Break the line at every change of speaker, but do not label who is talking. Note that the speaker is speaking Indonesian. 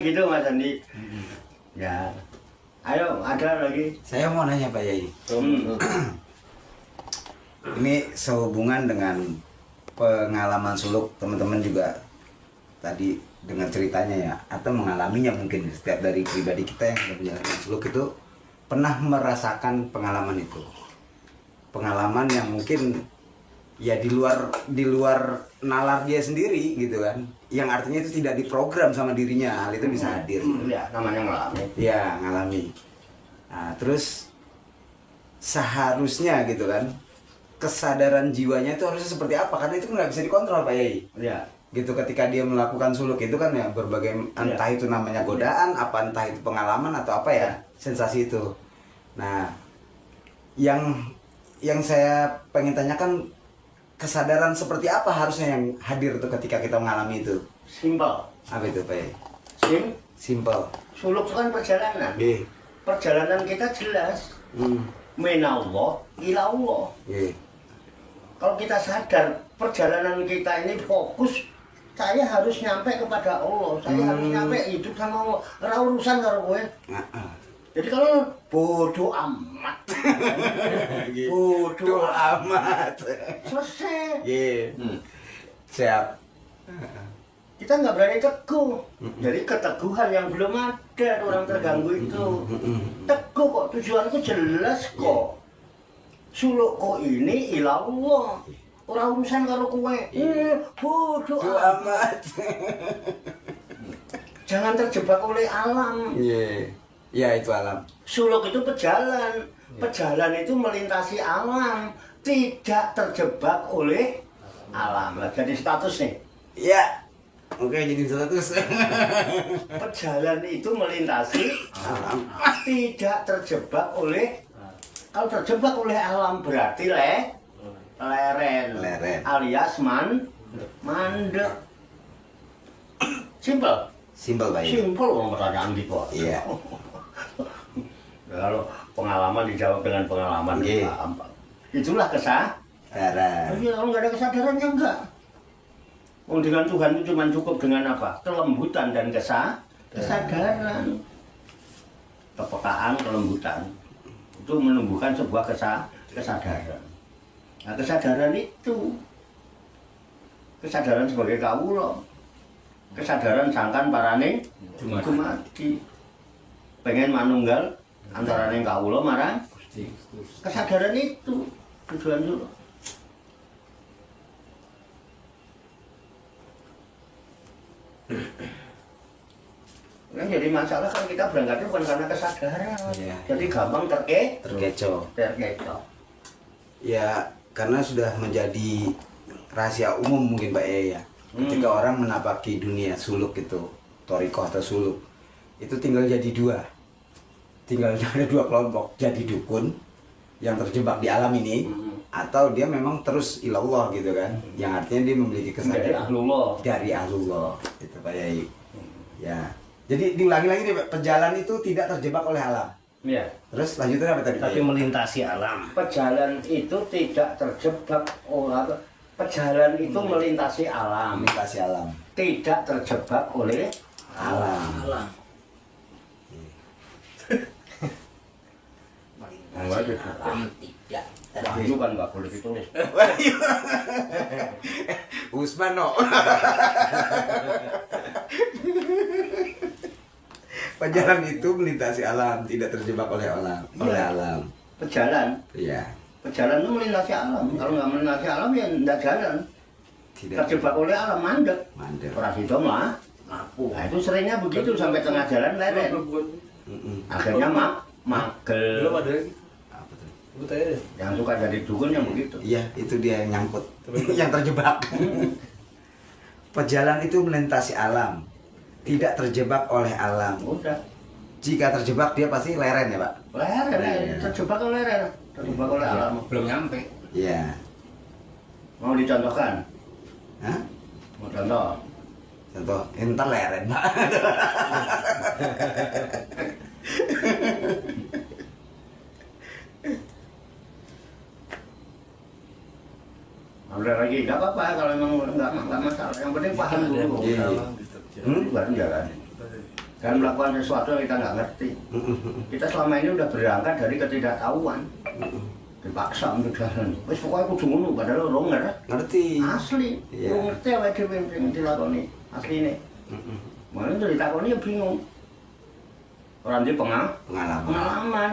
gitu Mas Andi. Ya. Ayo, ada lagi.
Saya mau nanya Pak Yai. Ini sehubungan dengan pengalaman suluk teman-teman juga tadi dengar ceritanya ya, atau mengalaminya mungkin setiap dari pribadi kita yang sudah menjalankan suluk itu pernah merasakan pengalaman itu. Pengalaman yang mungkin ya di luar nalar dia sendiri gitu kan. Yang artinya itu tidak diprogram sama dirinya, hal itu bisa hadir.
Ya, namanya ngalami.
Ya, ngalami. Nah, terus seharusnya gitu kan, kesadaran jiwanya itu harusnya seperti apa? Karena itu nggak bisa dikontrol Pak Yai.
Ya.
Gitu ketika dia melakukan suluk itu kan ya berbagai entah itu namanya godaan, apa entah itu pengalaman atau apa ya, sensasi itu. Nah, yang saya pengen tanyakan, kesadaran seperti apa harusnya yang hadir tuh ketika kita mengalami itu?
Simpel.
Apa itu Pak Yai? Simple.
Suluk itu kan perjalanan. Perjalanan kita jelas. Minallah ila Allah. Kalau kita sadar perjalanan kita ini fokus, saya harus nyampe kepada Allah, saya harus nyampe hidup sama Allah. Ora urusan karo kowe. Jadi kalau bodoh amat,
Bodoh amat.
selesai.
Siap.
Kita nggak berani teguh. Jadi keteguhan yang belum ada orang terganggu itu. Teguh kok, tujuanku jelas kok. Suluk kok ini ilallah. Orang urusan karo kowe. Bodoh amat. Jangan terjebak oleh alam.
Ya itu alam.
Suluk itu pejalan. Pejalan itu melintasi alam, tidak terjebak oleh alam. Nah, jadi status nih.
Ya. Oke, jadi status.
Pejalan itu melintasi alam, tidak terjebak oleh. Kalau terjebak oleh alam berarti leren. Alias mandek. Simple.
Simpel Pak Yai.
Simple wong pertanyaan gitu.
Iya.
Kalau pengalaman dijawab dengan pengalaman, gampang. Itulah kesadaran. Tapi kalau nggak ada kesadarannya enggak. Dengan Tuhan itu cuma cukup dengan apa? Kelembutan dan kesadaran. Kepekaan, kelembutan. Itu menumbuhkan sebuah kesadaran. Nah, kesadaran itu kesadaran sebagai kawula. Kesadaran sangkan parane dumadi. Pengen manunggal antaraning kawula marang Gusti. Kesadaran itu tujuan dulu. Yang jadi masalah kan kita berangkatnya bukan karena kesadaran. Jadi gampang terkecoh. Ya, karena sudah menjadi rahasia umum mungkin Pak Yai ya. Ketika orang menapaki dunia suluk itu, thariqah atau suluk, itu tinggal jadi dua. Tinggal ada dua kelompok, jadi dukun yang terjebak di alam ini, atau dia memang terus ilallah gitu kan, yang artinya dia memiliki kesadaran dari ahlullah itu Pak Yai. Ya, jadi diulangi lagi nih, pejalan itu tidak terjebak oleh alam. Ya.
Terus lanjutnya apa tadi?
Tapi melintasi alam.
Pejalan itu tidak terjebak oleh pejalan itu melintasi alam.
Melintasi alam.
Tidak terjebak oleh
alam.
Alam tidak.
Wahyu kan nggak boleh ditulis.
Usman no. Pejalan itu melintasi alam, tidak terjebak oleh alam.
Pejalan.
Iya.
Pejalan itu melintasi alam. Kalau nggak melintasi alam ya nggak jalan.
Tidak.
Terjebak oleh alam mandek. Orang itu mah. Nah itu seringnya begitu sampai tengah jalan leren. Akhirnya magel.
Belum ada lagi.
Apa tuh?
Yang suka jadi dukun yang begitu.
Iya, itu dia yang nyangkut. Yang terjebak. Pejalan itu melintasi alam, tidak terjebak oleh alam.
Udah.
Jika terjebak dia pasti leren ya Pak?
Leren, terjebak oleh leren. Terjebak oleh alam.
Belum nyampe.
Iya.
Mau dicontohkan?
Hah?
Mau contoh?
Contoh, entar leren Pak.
Udah lagi, nggak apa-apa kalau emang nggak masalah. Yang penting paham dulu.
Iya.
Baru jalan.
dan melakukan sesuatu yang kita nggak ngerti. Kita selama ini udah berangkat dari ketidaktahuan, dipaksa untuk jalan. Wes pokoknya aku ngono padahal orang
Ngerti.
asli,
Iya.
orang ngerti apa yang dilakoni asli ini. Mana itu ditakoni ya bingung. Orang dia
Pengalaman.
pengalaman.